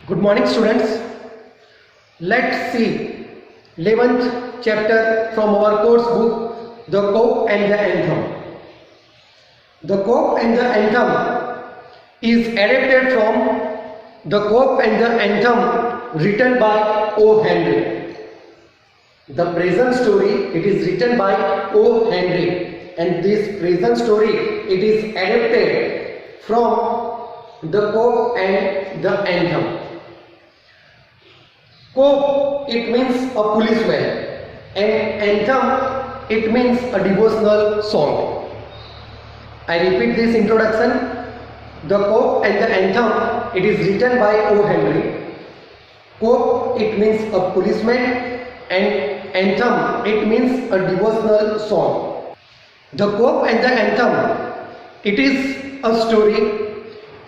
Good morning, students. Let's see 11th chapter from our course book, The Cope and the Anthem. The Cope and the Anthem is adapted from The Cope and the Anthem written by O. Henry. The present story, it is written by O. Henry, and this present story, it is adapted from The Cope and the Anthem. Cope, it means a policeman, and anthem, it means a devotional song. I repeat this introduction. The Cope and the Anthem, it is written by O. Henry. Cope, it means a policeman, and anthem, it means a devotional song. The Cope and the Anthem, it is a story,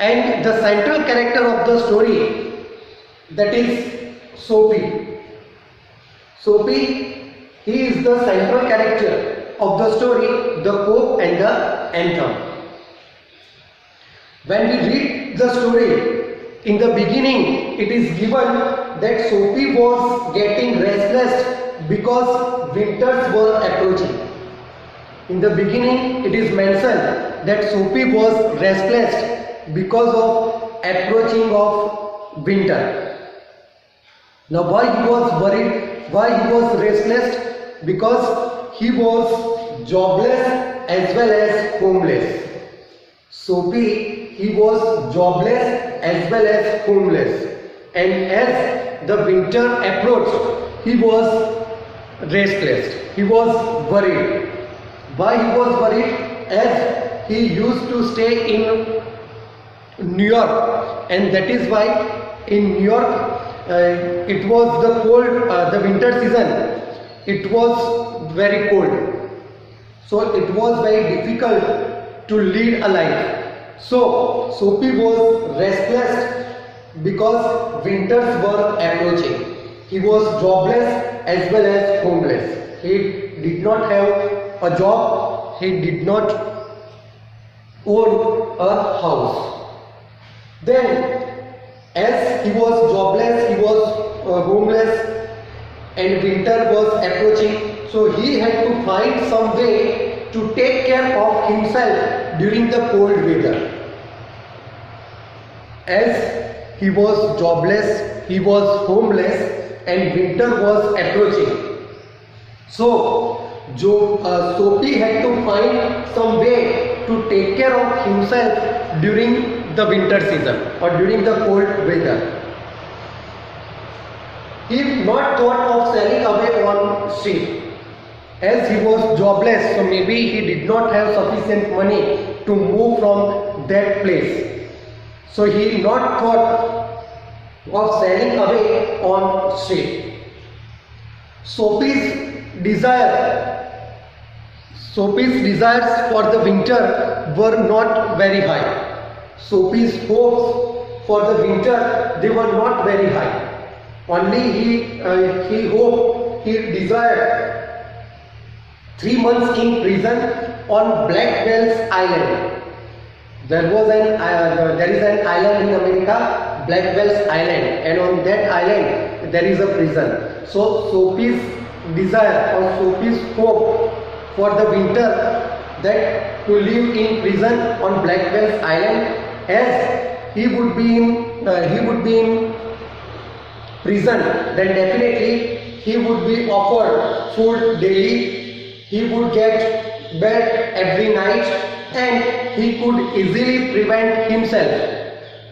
and the central character of the story, that is Soapy. Soapy, he is the central character of the story, The Cope and the Anthem. When we read the story, in the beginning it is given that Soapy was getting restless because winters were approaching. In the beginning it is mentioned that Soapy was restless because of approaching of winter. Now why he was worried, why he was restless? Because he was jobless as well as homeless. Soapy, he was jobless as well as homeless, and as the winter approached, he was restless, he was worried. Why he was worried? As he used to stay in New York, and that is why in New York it was the cold, the winter season, it was very cold, so it was very difficult to lead a life. So Soapy was restless because winters were approaching. He was jobless as well as homeless. He did not have a job, he did not own a house. Then as he was jobless, he was homeless, and winter was approaching, so he had to find some way to take care of himself during the cold weather. As he was jobless, he was homeless, and winter was approaching, so Soapy had to find some way to take care of himself during the winter season or during the cold weather. He not thought of selling away on street, as he was jobless, so maybe he did not have sufficient money to move from that place, so he not thought of selling away on street. Soapy's desires for the winter were not very high. Soapy's hopes for the winter, they were not very high. Only he hoped, he desired 3 months in prison on Blackwell's Island. There is an island in America, Blackwell's Island, and on that island there is a prison. So Soapy's desire or Soapy's hope for the winter, that to live in prison on Blackwell's Island, as he would be in prison, then definitely he would be offered food daily, he would get bed every night, and he could easily prevent himself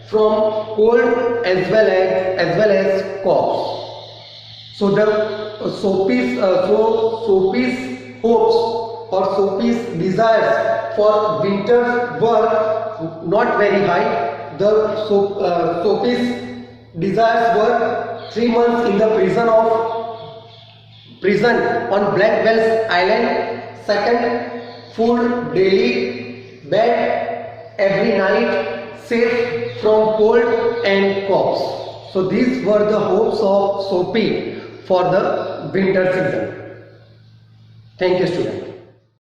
from cold as well as coughs. So Soapy's hopes or Soapy's desires for winter were not very high. Soapy's desires were 3 months in the prison on Blackwell's Island. Second, food daily, bed every night, safe from cold and coughs. So these were the hopes of Soapy for the winter season. Thank you, students.